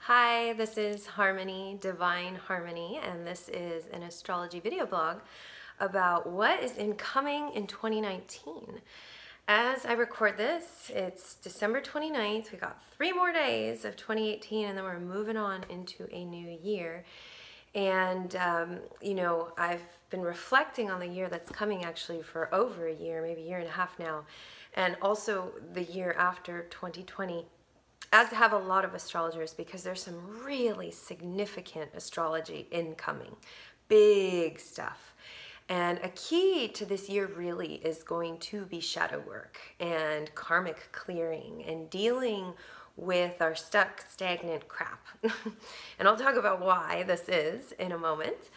Hi, this is Harmony, Divine Harmony, and this is an astrology video blog about what is incoming in 2019. As I record this, it's December 29th. We got 3 more days of 2018, and then we're moving on into a new year. And, I've been reflecting on the year that's coming actually for over a year, maybe a year and a half now, and also the year after 2020. As have a lot of astrologers, because there's some really significant astrology incoming, big stuff. And a key to this year really is going to be shadow work and karmic clearing and dealing with our stuck, stagnant crap. And I'll talk about why this is in a moment.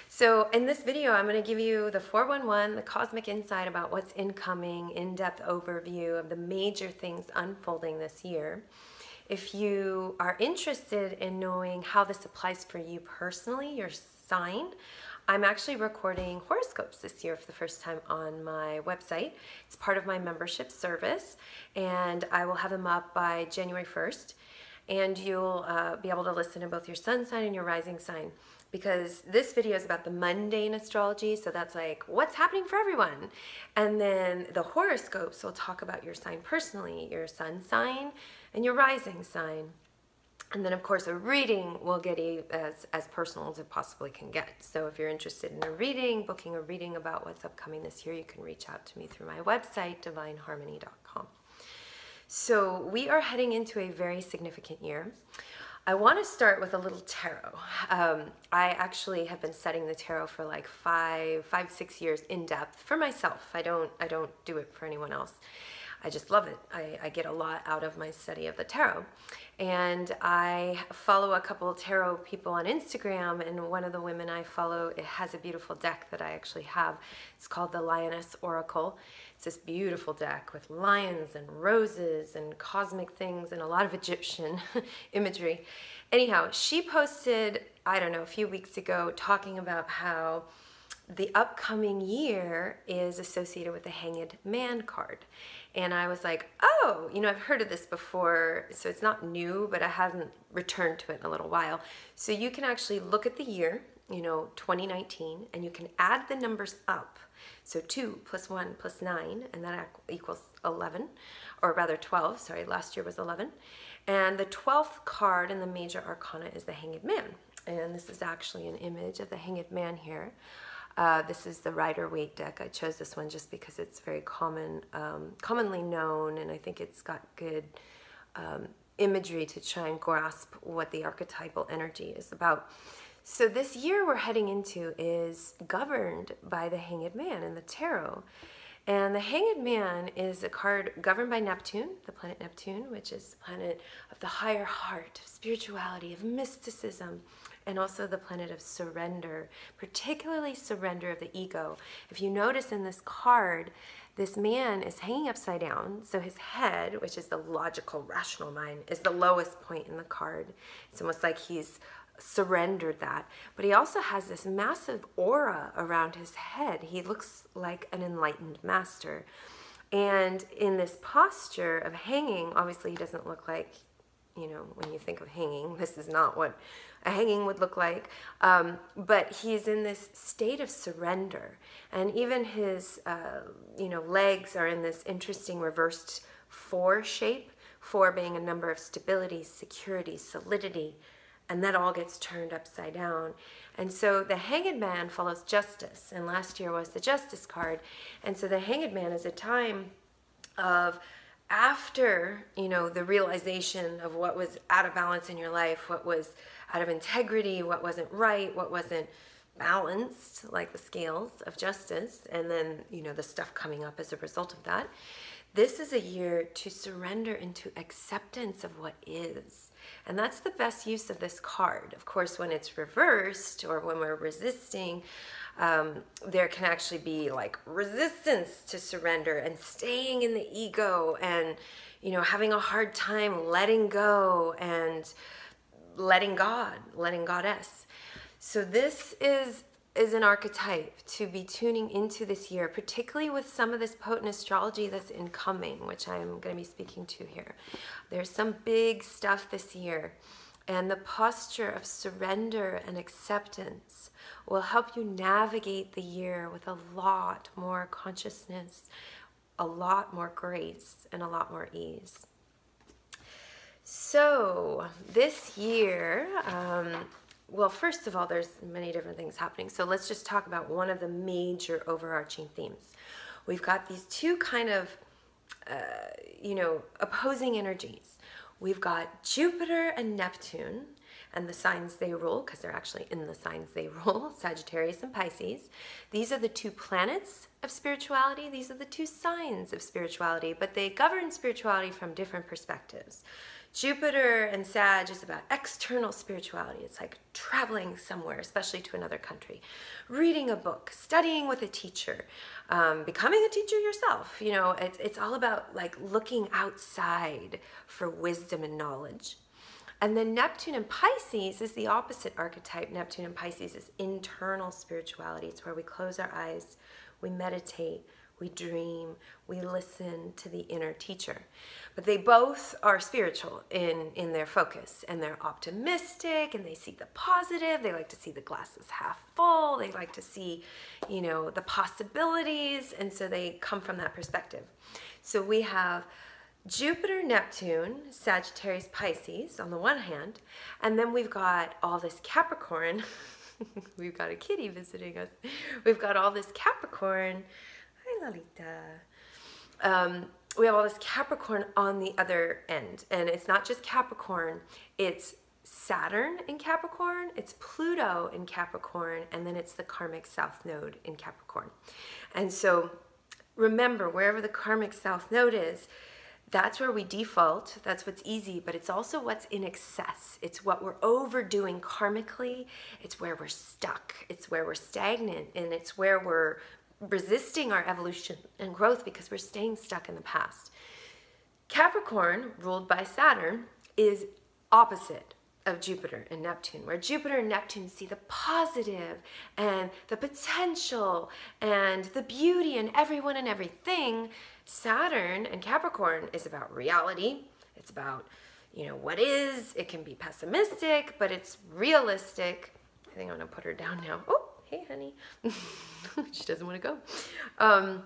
So in this video, I'm going to give you the 411, the cosmic insight about what's incoming, in-depth overview of the major things unfolding this year. If you are interested in knowing how this applies for you personally, your sign, I'm actually recording horoscopes this year for the first time on my website. It's part of my membership service, and I will have them up by January 1st. And you'll be able to listen to both your sun sign and your rising sign, because this video is about the mundane astrology, so that's like what's happening for everyone. And then the horoscopes will talk about your sign personally, your sun sign and your rising sign. And then of course a reading will get as personal as it possibly can get. So if you're interested in a reading, booking a reading about what's upcoming this year, you can reach out to me through my website, divineharmony.com. So we are heading into a very significant year. I want to start with a little tarot. I actually have been studying the tarot for like 6 years in depth for myself. I don't do it for anyone else. I just love it. I get a lot out of my study of the tarot. And I follow a couple of tarot people on Instagram, and one of the women I follow, it has a beautiful deck that I actually have. It's called the Lioness Oracle. It's this beautiful deck with lions and roses and cosmic things and a lot of Egyptian imagery. Anyhow, she posted, I don't know, a few weeks ago talking about how the upcoming year is associated with the Hanged Man card. And I was like, oh, I've heard of this before, so it's not new, but I haven't returned to it in a little while. So you can actually look at the year, 2019, and you can add the numbers up. So 2 plus 1 plus 9, and that equals 11, or rather 12, sorry, last year was 11. And the 12th card in the major arcana is the Hanged Man. And this is actually an image of the Hanged Man here. This is the Rider-Waite deck. I chose this one just because it's very commonly known, and I think it's got good imagery to try and grasp what the archetypal energy is about. So this year we're heading into is governed by the Hanged Man in the tarot. And the Hanged Man is a card governed by Neptune, the planet Neptune, which is the planet of the higher heart, of spirituality, of mysticism, and also the planet of surrender, particularly surrender of the ego. If you notice in this card, this man is hanging upside down, so his head, which is the logical, rational mind, is the lowest point in the card. It's almost like he's surrendered that, but he also has this massive aura around his head. He looks like an enlightened master, and in this posture of hanging, obviously he doesn't look like, when you think of hanging, this is not what a hanging would look like, but he's in this state of surrender, and even his legs are in this interesting reversed 4 shape, 4 being a number of stability, security, solidity, and that all gets turned upside down. And so the Hanged Man follows justice, and last year was the Justice card. And so the Hanged Man is a time of after, the realization of what was out of balance in your life, what was out of integrity, what wasn't right, what wasn't balanced, like the scales of justice, and then, the stuff coming up as a result of that. This is a year to surrender into acceptance of what is. And that's the best use of this card. Of course, when it's reversed or when we're resisting, there can actually be like resistance to surrender and staying in the ego and, having a hard time letting go and letting God, letting Goddess. So this is an archetype to be tuning into this year, particularly with some of this potent astrology that's incoming, which I'm going to be speaking to here. There's some big stuff this year And the posture of surrender and acceptance will help you navigate the year with a lot more consciousness, a lot more grace, and a lot more ease. So this year, well, first of all, there's many different things happening. So let's just talk about one of the major overarching themes. We've got these two kind of, opposing energies. We've got Jupiter and Neptune and the signs they rule, because they're actually in the signs they rule, Sagittarius and Pisces. These are the two planets of spirituality. These are the two signs of spirituality, but they govern spirituality from different perspectives. Jupiter and Sag is about external spirituality. It's like traveling somewhere, especially to another country, reading a book, studying with a teacher, becoming a teacher yourself. It's all about like looking outside for wisdom and knowledge. And then Neptune and Pisces is the opposite archetype. Neptune and Pisces is internal spirituality. It's where we close our eyes, we meditate, we dream, we listen to the inner teacher. But they both are spiritual in their focus, and they're optimistic, and they see the positive. They like to see the glasses half full. They like to see, the possibilities, and so they come from that perspective. So we have Jupiter, Neptune, Sagittarius, Pisces on the one hand, and then we've got all this Capricorn. We've got a kitty visiting us. We've got all this Capricorn. Hi, Lalita. We have all this Capricorn on the other end. And it's not just Capricorn, it's Saturn in Capricorn, it's Pluto in Capricorn, and then it's the karmic south node in Capricorn. And so remember, wherever the karmic south node is, that's where we default, that's what's easy, but it's also what's in excess. It's what we're overdoing karmically, it's where we're stuck, it's where we're stagnant, and it's where we're resisting our evolution and growth because we're staying stuck in the past. Capricorn, ruled by Saturn, is opposite of Jupiter and Neptune, where Jupiter and Neptune see the positive and the potential and the beauty in everyone and everything. Saturn and Capricorn is about reality. It's about, what is. It can be pessimistic, but it's realistic. I think I'm going to put her down now. Oh, hey, honey. She doesn't want to go.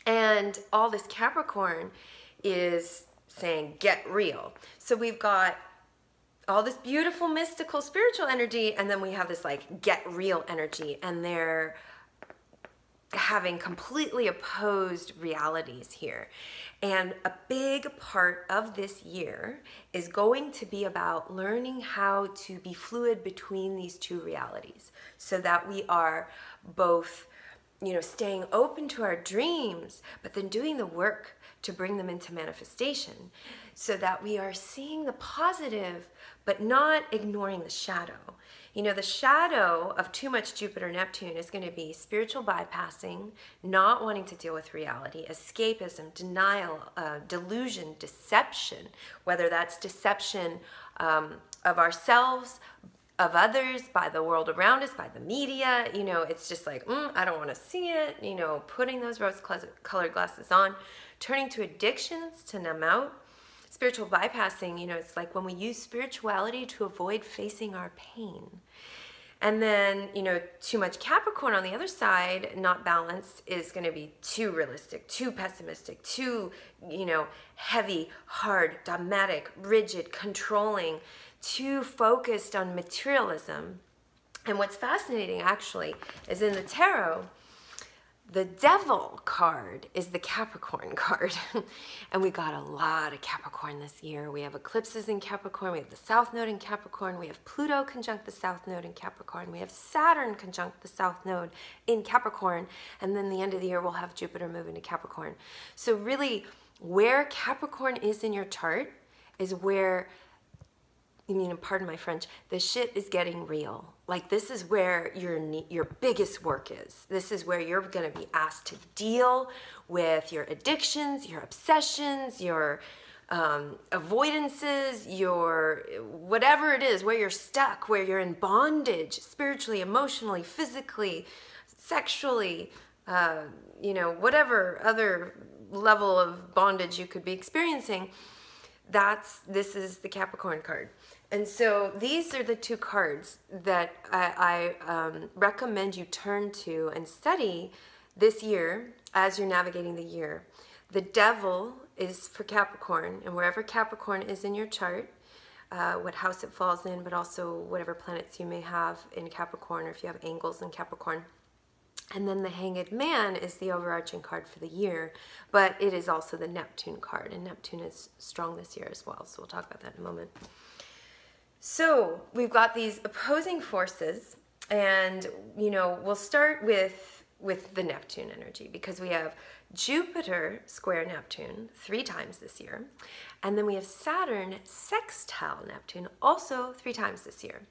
And all this Capricorn is saying, get real. So we've got all this beautiful, mystical, spiritual energy, and then we have this like get real energy, and they're having completely opposed realities here. And a big part of this year is going to be about learning how to be fluid between these two realities so that we are both, staying open to our dreams, but then doing the work to bring them into manifestation so that we are seeing the positive, but not ignoring the shadow. The shadow of too much Jupiter Neptune is going to be spiritual bypassing, not wanting to deal with reality, escapism, denial, delusion, deception, whether that's deception of ourselves, of others, by the world around us, by the media. It's just like, I don't want to see it, putting those rose-colored glasses on, turning to addictions to numb out. Spiritual bypassing, it's like when we use spirituality to avoid facing our pain. And then, too much Capricorn on the other side, not balanced, is going to be too realistic, too pessimistic, too, heavy, hard, dogmatic, rigid, controlling, too focused on materialism. And what's fascinating, actually, is in the tarot, the devil card is the Capricorn card. And we got a lot of Capricorn this year. We have eclipses in Capricorn. We have the South Node in Capricorn. We have Pluto conjunct the South Node in Capricorn. We have Saturn conjunct the South Node in Capricorn. And then the end of the year, we'll have Jupiter move into Capricorn. So really, where Capricorn is in your chart is where, pardon my French, the shit is getting real. Like, this is where your biggest work is. This is where you're going to be asked to deal with your addictions, your obsessions, your avoidances, your whatever it is, where you're stuck, where you're in bondage, spiritually, emotionally, physically, sexually, whatever other level of bondage you could be experiencing. this is the Capricorn card. And so these are the two cards that I recommend you turn to and study this year as you're navigating the year. The Devil is for Capricorn, and wherever Capricorn is in your chart, what house it falls in, but also whatever planets you may have in Capricorn, or if you have angles in Capricorn. And then the Hanged Man is the overarching card for the year, but it is also the Neptune card, and Neptune is strong this year as well, so we'll talk about that in a moment. So we've got these opposing forces, and we'll start with the Neptune energy, because we have Jupiter square Neptune 3 times this year, and then we have Saturn sextile Neptune also 3 times this year.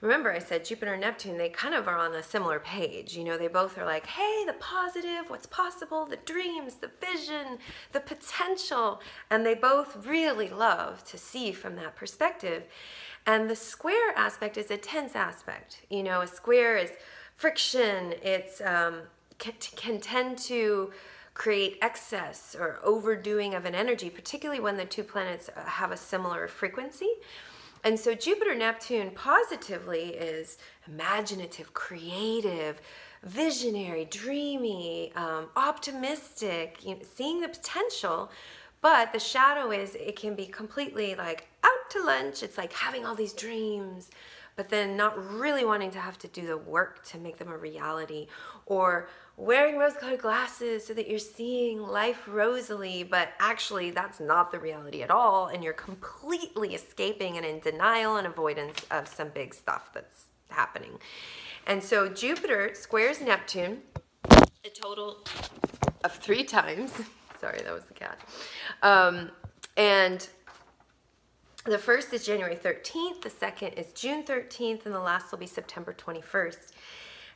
Remember, I said Jupiter and Neptune, they kind of are on a similar page. They both are like, hey, the positive, what's possible, the dreams, the vision, the potential. And they both really love to see from that perspective. And the square aspect is a tense aspect. A square is friction. It's can tend to create excess or overdoing of an energy, particularly when the 2 planets have a similar frequency. And so Jupiter-Neptune positively is imaginative, creative, visionary, dreamy, optimistic, seeing the potential. But the shadow is, it can be completely like out to lunch. It's like having all these dreams, but then not really wanting to have to do the work to make them a reality, or wearing rose-colored glasses so that you're seeing life rosily, but actually that's not the reality at all, and you're completely escaping and in denial and avoidance of some big stuff that's happening. And so Jupiter squares Neptune a total of 3 times. Sorry, that was the cat. And the first is January 13th, the second is June 13th, and the last will be September 21st.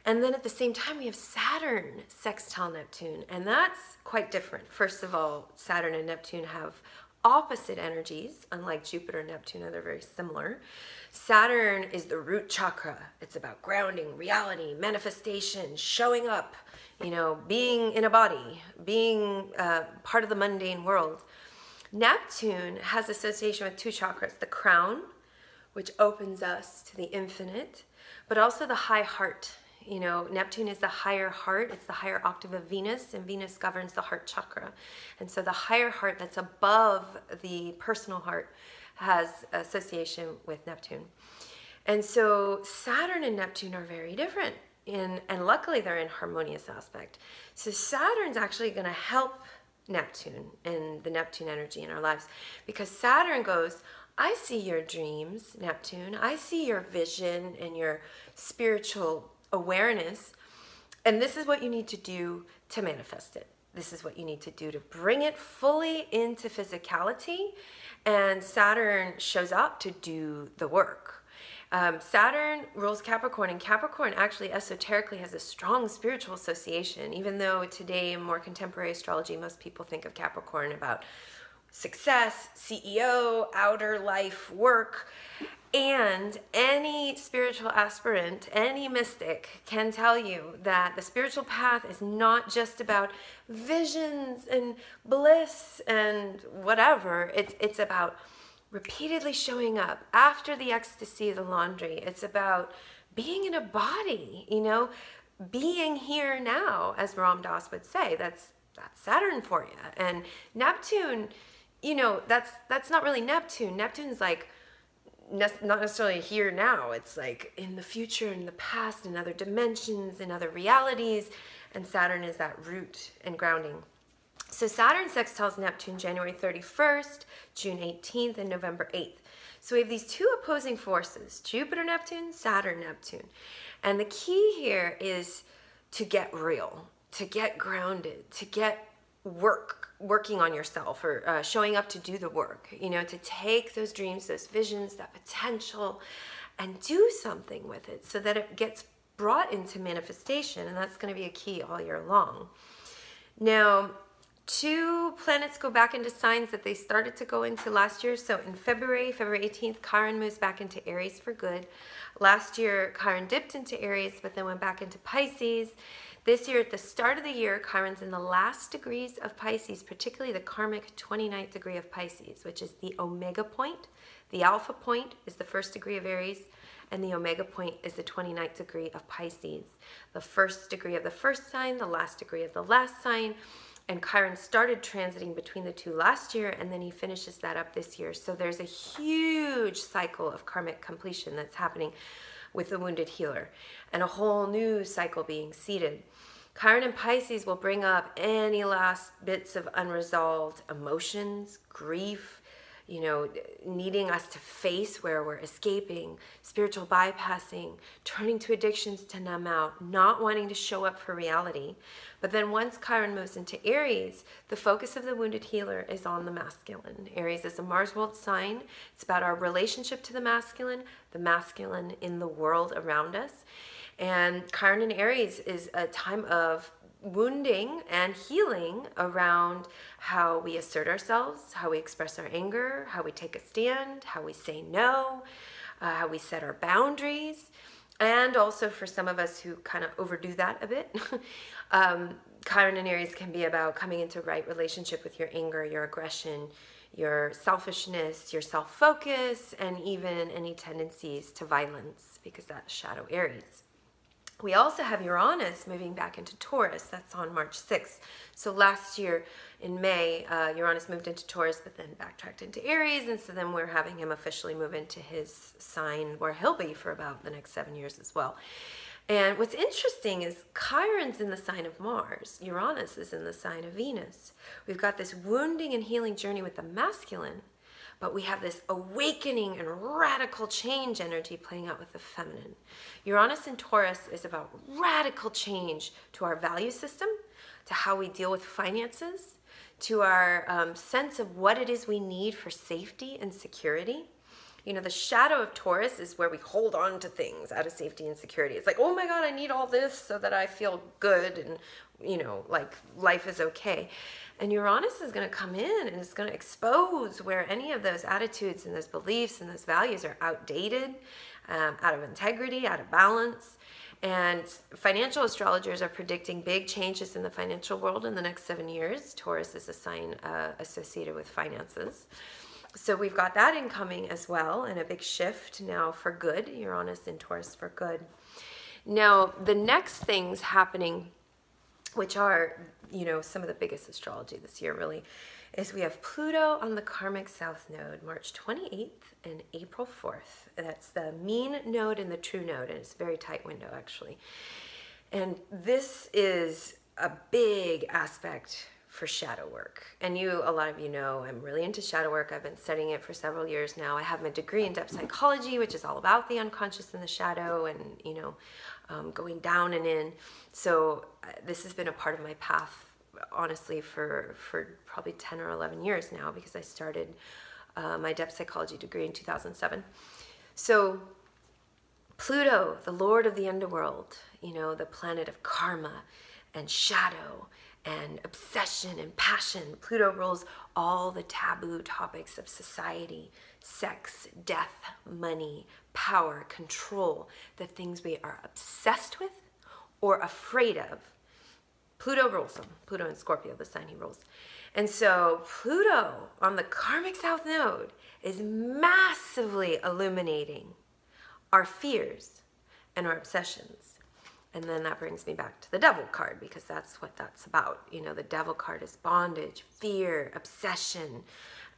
And then at the same time, we have Saturn sextile Neptune, and that's quite different. First of all, Saturn and Neptune have opposite energies, unlike Jupiter and Neptune, they're very similar. Saturn is the root chakra. It's about grounding, reality, manifestation, showing up, being in a body, being part of the mundane world. Neptune has association with 2 chakras, the crown, which opens us to the infinite, but also the high heart. Neptune is the higher heart. It's the higher octave of Venus, and Venus governs the heart chakra. And so the higher heart that's above the personal heart has association with Neptune. And so Saturn and Neptune are very different, and luckily they're in harmonious aspect. So Saturn's actually going to help Neptune and the Neptune energy in our lives, because Saturn goes, I see your dreams, Neptune. I see your vision and your spiritual awareness, and this is what you need to do to manifest it. This is what you need to do to bring it fully into physicality, and Saturn shows up to do the work. Saturn rules Capricorn, and Capricorn actually esoterically has a strong spiritual association, even though today in more contemporary astrology most people think of Capricorn about success, CEO, outer life, work. And any spiritual aspirant, any mystic can tell you that the spiritual path is not just about visions and bliss and whatever. It's about repeatedly showing up after the ecstasy of the laundry. It's about being in a body, being here now, as Ram Dass would say. That's Saturn for you. And Neptune, that's not really Neptune. Neptune's like not necessarily here now. It's like in the future, in the past, in other dimensions, in other realities. And Saturn is that root and grounding. So Saturn sextiles Neptune January 31st, June 18th, and November 8th. So we have these 2 opposing forces, Jupiter-Neptune, Saturn-Neptune. And the key here is to get real, to get grounded, to get working on yourself, or showing up to do the work, to take those dreams, those visions, that potential, and do something with it so that it gets brought into manifestation. And that's going to be a key all year long. Now, 2 planets go back into signs that they started to go into last year. So in February 18th, Chiron moves back into Aries for good. Last year, Chiron dipped into Aries, but then went back into Pisces. This year, at the start of the year, Chiron's in the last degrees of Pisces, particularly the karmic 29th degree of Pisces, which is the omega point. The alpha point is the first degree of Aries, and the omega point is the 29th degree of Pisces. The first degree of the first sign, the last degree of the last sign. And Chiron started transiting between the two last year, and then he finishes that up this year. So there's a huge cycle of karmic completion that's happening with the wounded healer, and a whole new cycle being seeded. Chiron and Pisces will bring up any last bits of unresolved emotions, grief, needing us to face where we're escaping, spiritual bypassing, turning to addictions to numb out, not wanting to show up for reality. But then once Chiron moves into Aries, the focus of the wounded healer is on the masculine. Aries is a Mars world sign. It's about our relationship to the masculine in the world around us. And Chiron in Aries is a time of wounding and healing around how we assert ourselves, how we express our anger, how we take a stand, how we say no, how we set our boundaries. And also for some of us who kind of overdo that a bit, Chiron in Aries can be about coming into right relationship with your anger, your aggression, your selfishness, your self-focus, and even any tendencies to violence, because that's shadow Aries. We also have Uranus moving back into Taurus. That's on March 6th. So last year in May, Uranus moved into Taurus, but then backtracked into Aries. And so then we're having him officially move into his sign, where he'll be for about the next 7 years as well. And what's interesting is Chiron's in the sign of Mars. Uranus is in the sign of Venus. We've got this wounding and healing journey with the masculine, but we have this awakening and radical change energy playing out with the feminine. Uranus in Taurus is about radical change to our value system, to how we deal with finances, to our sense of what it is we need for safety and security. The shadow of Taurus is where we hold on to things out of safety and security. It's like, oh my God, I need all this so that I feel good and, like life is okay. And Uranus is going to come in and it's going to expose where any of those attitudes and those beliefs and those values are outdated, out of integrity, out of balance. And financial astrologers are predicting big changes in the financial world in the next 7 years. Taurus is a sign associated with finances. So we've got that incoming as well, and a big shift now for good. Uranus in Taurus for good. Now, the next things happening, which are, some of the biggest astrology this year really, is we have Pluto on the karmic south node, March 28th and April 4th. That's the mean node and the true node, and it's a very tight window actually. And this is a big aspect for shadow work. And a lot of you know, I'm really into shadow work. I've been studying it for several years now. I have my degree in depth psychology, which is all about the unconscious and the shadow and, going down and in. So this has been a part of my path, honestly, for probably 10 or 11 years now, because I started my depth psychology degree in 2007. So Pluto, the lord of the underworld, the planet of karma and shadow and obsession and passion. Pluto rules all the taboo topics of society: sex, death, money, power, control, the things we are obsessed with or afraid of. Pluto rules them. Pluto in Scorpio, the sign he rules. And so Pluto on the karmic south node is massively illuminating our fears and our obsessions. And then that brings me back to the devil card, because that's what that's about. The devil card is bondage, fear, obsession,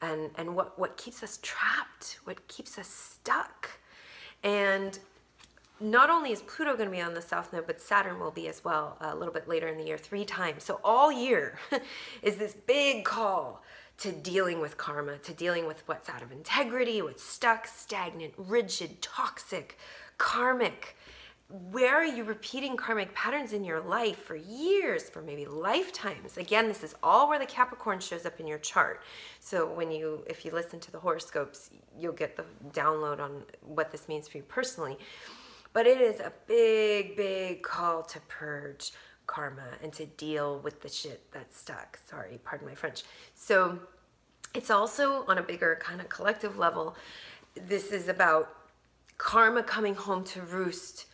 and what keeps us trapped, what keeps us stuck. And not only is Pluto going to be on the south node, but Saturn will be as well a little bit later in the year, 3 times. So all year is this big call to dealing with karma, to dealing with what's out of integrity, what's stuck, stagnant, rigid, toxic, karmic. Where are you repeating karmic patterns in your life for years, for maybe lifetimes? Again, this is all where the Capricorn shows up in your chart. So if you listen to the horoscopes, you'll get the download on what this means for you personally. But it is a big, big call to purge karma and to deal with the shit that's stuck. Sorry, pardon my French. So it's also on a bigger kind of collective level. This is about karma coming home to roost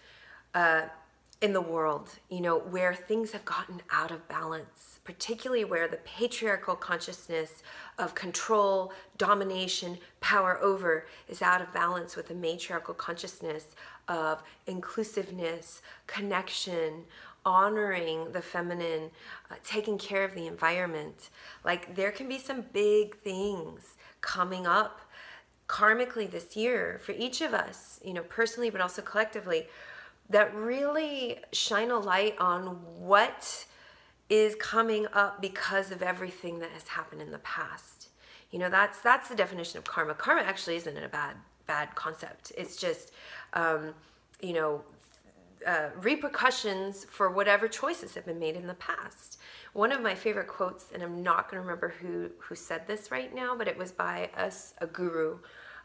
in the world, you know, where things have gotten out of balance, particularly where the patriarchal consciousness of control, domination, power over is out of balance with the matriarchal consciousness of inclusiveness, connection, honoring the feminine, taking care of the environment. Like, there can be some big things coming up karmically this year for each of us, you know, personally, but also collectively, that really shine a light on what is coming up because of everything that has happened in the past. You know, that's the definition of karma. Karma actually isn't a bad concept. It's just, you know, repercussions for whatever choices have been made in the past. One of my favorite quotes, and I'm not going to remember who said this right now, but it was by a guru,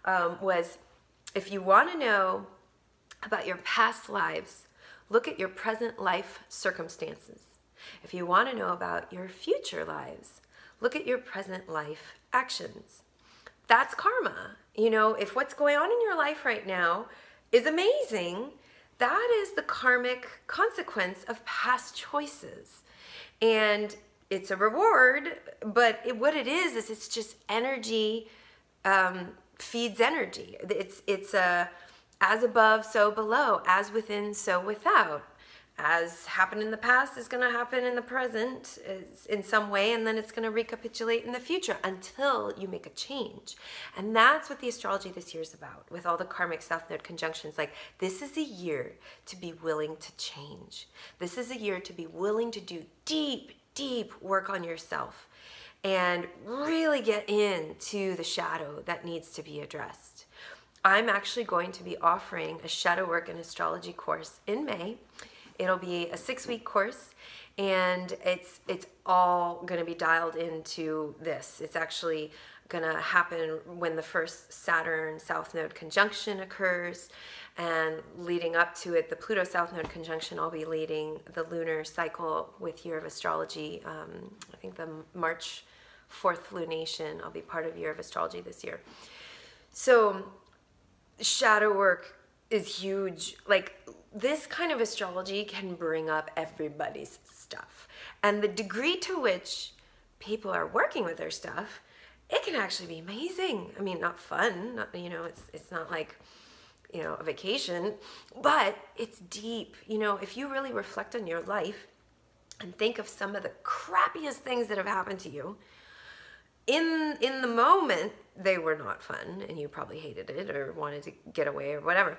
was, if you want to know about your past lives, look at your present life circumstances. If you want to know about your future lives, look at your present life actions. That's karma. You know, if what's going on in your life right now is amazing, that is the karmic consequence of past choices. And it's a reward, but what it is it's just energy, feeds energy. It's a as above, so below, as within, so without. As happened in the past is going to happen in the present in some way, and then it's going to recapitulate in the future until you make a change. And that's what the astrology this year is about, with all the karmic South Node conjunctions. Like, this is a year to be willing to change. This is a year to be willing to do deep work on yourself and really get into the shadow that needs to be addressed. I'm actually going to be offering a shadow work and astrology course in May. It'll be a 6-week course, and it's all going to be dialed into this. It's actually going to happen when the first Saturn South Node conjunction occurs, and leading up to it, the Pluto South Node conjunction, I'll be leading the lunar cycle with Year of Astrology. I think the March 4th lunation, I'll be part of Year of Astrology this year. So shadow work is huge. Like, this kind of astrology can bring up everybody's stuff. And the degree to which people are working with their stuff, it can actually be amazing. I mean, not fun, you know, it's not like, you know, a vacation, but it's deep. You know, if you really reflect on your life and think of some of the crappiest things that have happened to you, in the moment, they were not fun, and you probably hated it or wanted to get away or whatever.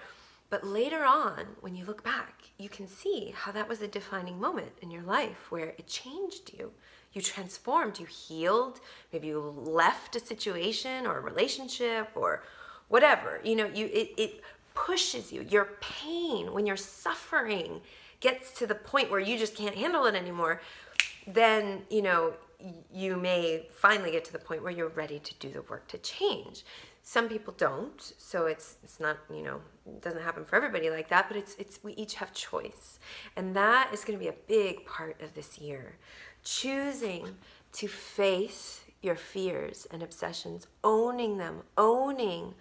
But later on, when you look back, you can see how that was a defining moment in your life where it changed you. You transformed, you healed, maybe you left a situation or a relationship or whatever. You know, it pushes you. Your pain, when you're suffering, gets to the point where you just can't handle it anymore, then, you know, you may finally get to the point where you're ready to do the work to change. Some people don't, so it's not, you know, it doesn't happen for everybody like that, but it's we each have choice. And that is going to be a big part of this year. Choosing to face your fears and obsessions, owning them, owning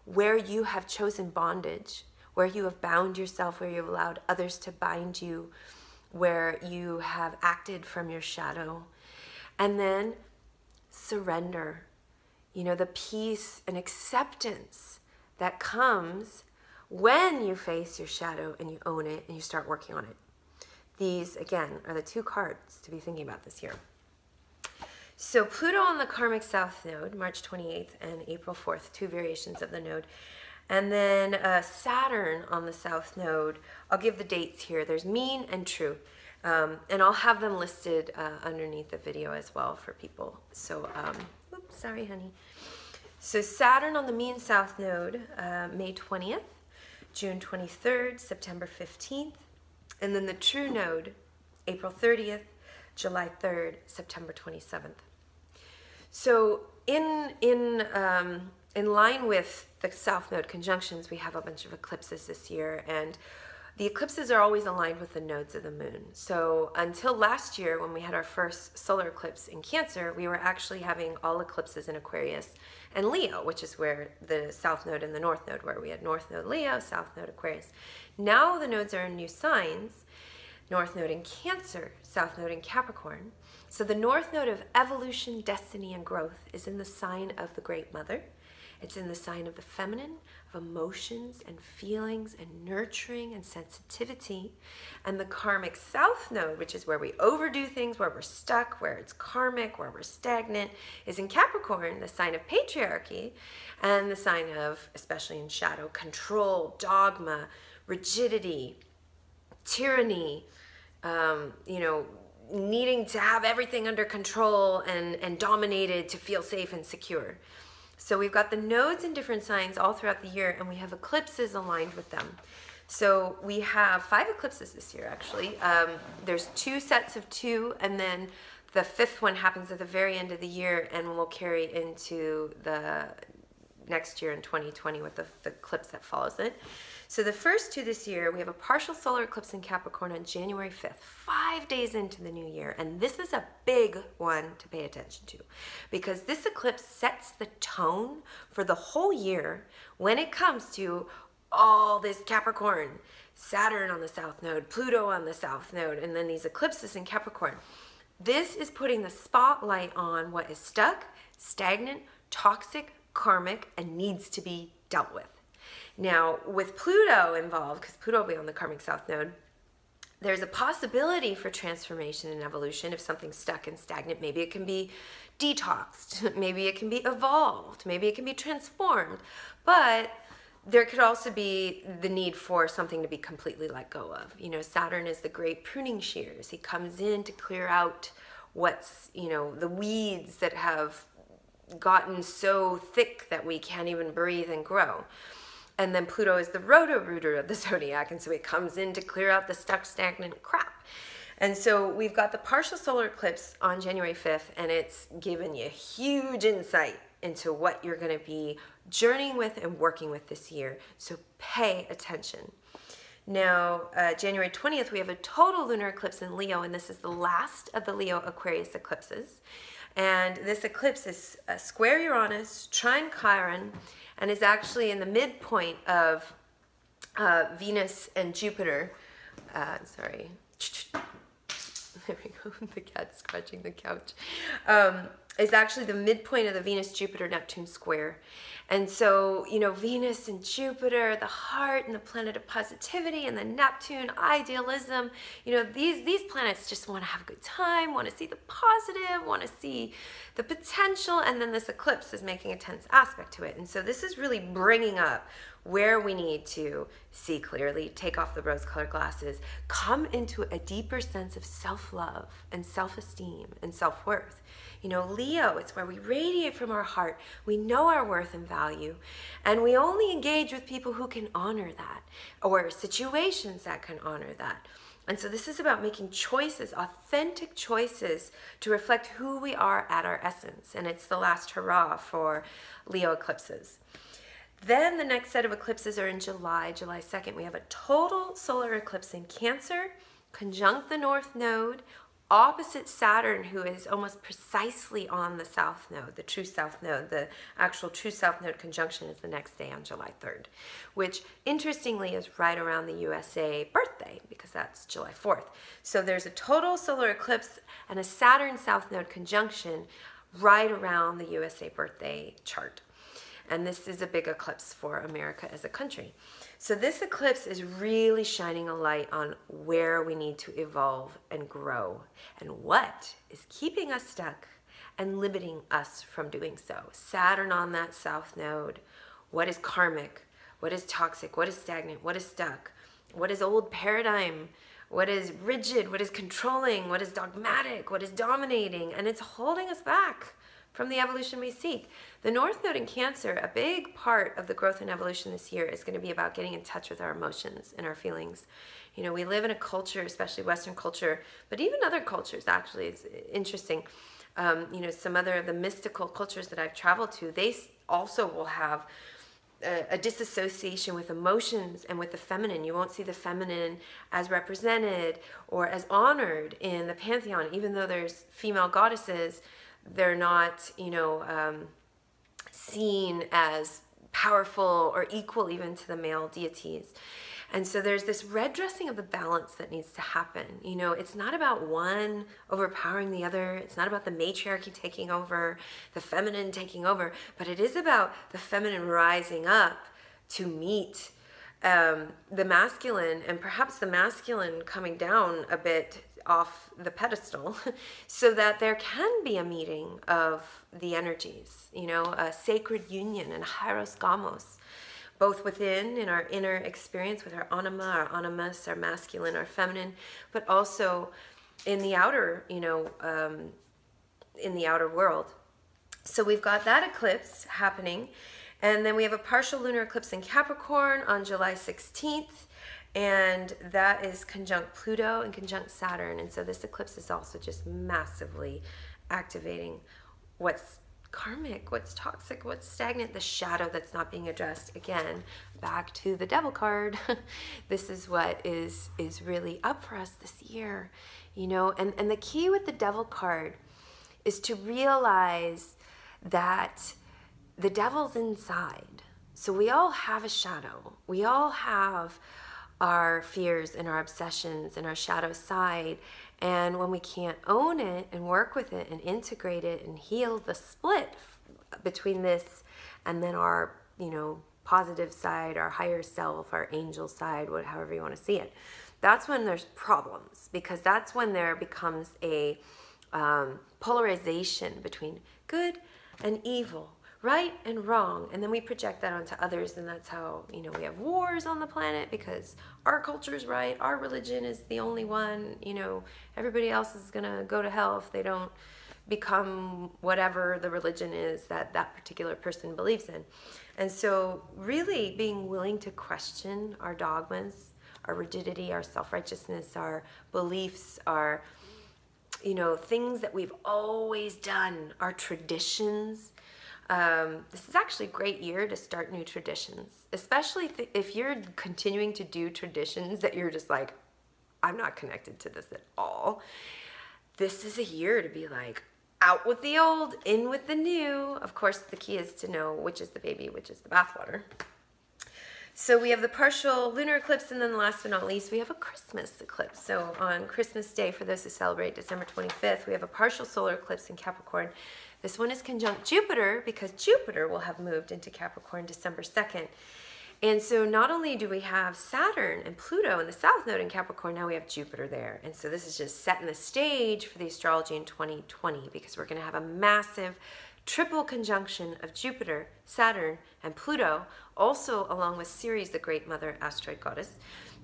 where you have chosen bondage, where you have bound yourself, where you've allowed others to bind you, where you have acted from your shadow. And then surrender. You know, the peace and acceptance that comes when you face your shadow and you own it and you start working on it. These, again, are the 2 cards to be thinking about this year. So Pluto on the karmic South Node, March 28th and April 4th, 2 variations of the node. And then Saturn on the South Node. I'll give the dates here. There's mean and true. And I'll have them listed underneath the video as well for people. So, oops, sorry, honey. So Saturn on the mean South Node, May 20th, June 23rd, September 15th. And then the true node, April 30th, July 3rd, September 27th. So in line with the South Node conjunctions, we have a bunch of eclipses this year, and The eclipses are always aligned with the nodes of the moon. So until last year, when we had our first solar eclipse in Cancer, we were actually having all eclipses in Aquarius and Leo, which is where the south node and the north node were. We had north node Leo, south node Aquarius. Now the nodes are in new signs, north node in Cancer, south node in Capricorn. So the north node of evolution, destiny, and growth is in the sign of the Great Mother. It's in the sign of the feminine, of emotions and feelings and nurturing and sensitivity. And the karmic south node, which is where we overdo things, where we're stuck, where it's karmic, where we're stagnant, is in Capricorn, the sign of patriarchy, and the sign of, especially in shadow, control, dogma, rigidity, tyranny, needing to have everything under control and dominated to feel safe and secure. So we've got the nodes in different signs all throughout the year, and we have eclipses aligned with them. So we have 5 eclipses this year, actually. There's 2 sets of 2, and then the 5th one happens at the very end of the year and will carry into the next year in 2020 with the eclipse that follows it. So the first 2 this year, we have a partial solar eclipse in Capricorn on January 5th, 5 days into the new year. And this is a big one to pay attention to, because this eclipse sets the tone for the whole year when it comes to all this Capricorn, Saturn on the south node, Pluto on the south node, and then these eclipses in Capricorn. This is putting the spotlight on what is stuck, stagnant, toxic, karmic, and needs to be dealt with. Now, with Pluto involved, because Pluto will be on the karmic south node, there's a possibility for transformation and evolution. If something's stuck and stagnant, maybe it can be detoxed, maybe it can be evolved, maybe it can be transformed. But there could also be the need for something to be completely let go of. Saturn is the great pruning shears. He comes in to clear out what's, the weeds that have gotten so thick that we can't even breathe and grow. And then Pluto is the roto-rooter of the zodiac, and so it comes in to clear out the stuck, stagnant crap. And so we've got the partial solar eclipse on January 5th, and it's given you huge insight into what you're going to be journeying with and working with this year. So pay attention. Now, January 20th, we have a total lunar eclipse in Leo, and this is the last of the Leo Aquarius eclipses. And this eclipse is square Uranus, trine Chiron, and is actually in the midpoint of Venus and Jupiter. Sorry. There we go. The cat's scratching the couch. Is actually the midpoint of the Venus-Jupiter-Neptune square. And so, Venus and Jupiter, the heart and the planet of positivity, and the Neptune, idealism, these planets just want to have a good time, want to see the positive, want to see the potential, and then this eclipse is making a tense aspect to it. And so this is really bringing up where we need to see clearly, take off the rose-colored glasses, come into a deeper sense of self-love and self-esteem and self-worth. Leo, it's where we radiate from our heart. We know our worth and value, and we only engage with people who can honor that, or situations that can honor that. And so this is about making choices, authentic choices, to reflect who we are at our essence. And it's the last hurrah for Leo eclipses. Then the next set of eclipses are in July 2nd. We have a total solar eclipse in Cancer, conjunct the North Node, opposite Saturn, who is almost precisely on the South Node, the true South Node. The actual true South Node conjunction is the next day on July 3rd, which interestingly is right around the USA birthday, because that's July 4th. So there's a total solar eclipse and a Saturn South Node conjunction right around the USA birthday chart. And this is a big eclipse for America as a country. So this eclipse is really shining a light on where we need to evolve and grow, and what is keeping us stuck and limiting us from doing so. Saturn on that South Node. What is karmic? What is toxic? What is stagnant? What is stuck? What is old paradigm? What is rigid? What is controlling? What is dogmatic? What is dominating? And it's holding us back from the evolution we seek. The North Node in Cancer, a big part of the growth and evolution this year is going to be about getting in touch with our emotions and our feelings. We live in a culture, especially Western culture, but even other cultures actually, it's interesting. Some other of the mystical cultures that I've traveled to, they also will have a disassociation with emotions and with the feminine. You won't see the feminine as represented or as honored in the pantheon. Even though there's female goddesses, they're not, seen as powerful or equal even to the male deities. And so there's this redressing of the balance that needs to happen. It's not about one overpowering the other. It's not about the matriarchy taking over, the feminine taking over, but it is about the feminine rising up to meet the masculine, and perhaps the masculine coming down a bit off the pedestal so that there can be a meeting of the energies, a sacred union and hieros gamos, both within in our inner experience with our anima, our animus, our masculine, our feminine, but also in the outer, in the outer world. So we've got that eclipse happening, and then we have a partial lunar eclipse in Capricorn on July 16th, and that is conjunct Pluto and conjunct Saturn. And so this eclipse is also just massively activating what's karmic, what's toxic, what's stagnant, the shadow that's not being addressed. Again, back to the devil card. This is what is really up for us this year, and the key with the devil card is to realize that the devil's inside. So we all have a shadow. We all have our fears and our obsessions and our shadow side. And when we can't own it and work with it and integrate it and heal the split between this and then our, positive side, our higher self, our angel side, however you want to see it, that's when there's problems, because that's when there becomes a polarization between good and evil, right and wrong, and then we project that onto others, and that's how we have wars on the planet, because our culture is right, our religion is the only one, everybody else is gonna go to hell if they don't become whatever the religion is that that particular person believes in. And so really being willing to question our dogmas, our rigidity, our self-righteousness, our beliefs, our things that we've always done, our traditions. This is actually a great year to start new traditions, especially if you're continuing to do traditions that you're just like, I'm not connected to this at all. This is a year to be like, out with the old, in with the new. Of course, the key is to know which is the baby, which is the bathwater. So we have the partial lunar eclipse, and then last but not least, we have a Christmas eclipse. So on Christmas Day, for those who celebrate December 25th, we have a partial solar eclipse in Capricorn. This one is conjunct Jupiter, because Jupiter will have moved into Capricorn December 2nd. And so not only do we have Saturn and Pluto in the south node in Capricorn, now we have Jupiter there. And so this is just setting the stage for the astrology in 2020, because we're going to have a massive triple conjunction of Jupiter, Saturn, and Pluto, also along with Ceres, the great mother asteroid goddess,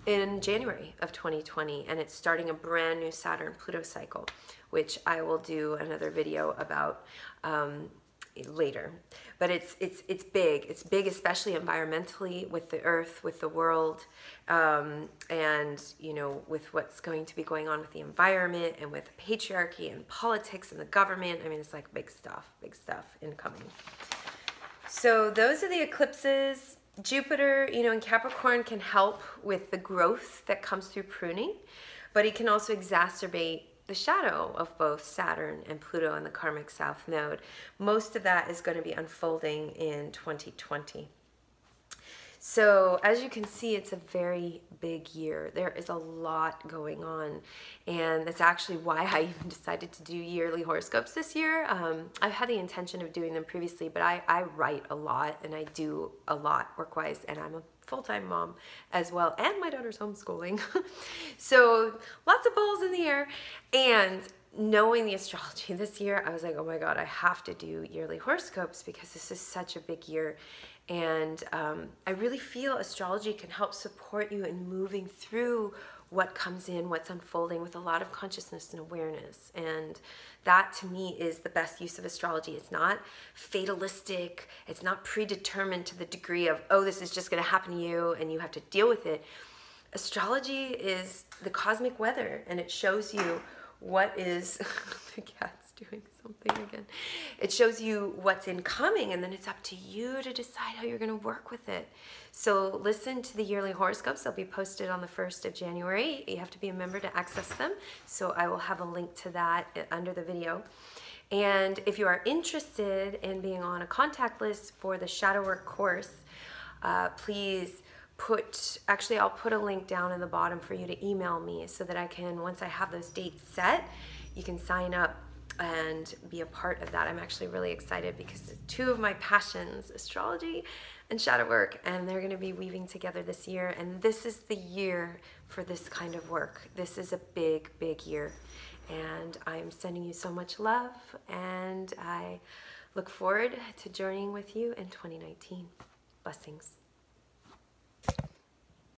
in January of 2020. And it's starting a brand new Saturn-Pluto cycle, which I will do another video about later. But it's big. It's big, especially environmentally, with the earth, with the world, and with what's going to be going on with the environment and with patriarchy and politics and the government. I mean, it's like big stuff incoming. So those are the eclipses. Jupiter, in Capricorn can help with the growth that comes through pruning, but it can also exacerbate the shadow of both Saturn and Pluto in the karmic south node. Most of that is going to be unfolding in 2020. So as you can see, it's a very big year. There is a lot going on, and that's actually why I even decided to do yearly horoscopes this year. I've had the intention of doing them previously, but I write a lot, and I do a lot work-wise, and I'm a full-time mom as well, and my daughter's homeschooling. So lots of balls in the air. And knowing the astrology this year, I was like, oh my God, I have to do yearly horoscopes because this is such a big year. And I really feel astrology can help support you in moving through what comes in, what's unfolding, with a lot of consciousness and awareness. And that to me is the best use of astrology. It's not fatalistic. It's not predetermined to the degree of, oh, this is just going to happen to you and you have to deal with it. Astrology is the cosmic weather, and it shows you what is, the cat's doing something again. It shows you what's incoming, and then it's up to you to decide how you're going to work with it. So listen to the yearly horoscopes. They'll be posted on the 1st of January. You have to be a member to access them. So I will have a link to that under the video. And if you are interested in being on a contact list for the shadow work course, please I'll put a link down in the bottom for you to email me so that I can, once I have those dates set, you can sign up and be a part of that. I'm actually really excited because it's two of my passions, astrology and shadow work, and they're going to be weaving together this year. And this is the year for this kind of work. This is a big, big year. And I'm sending you so much love, and I look forward to journeying with you in 2019. Blessings.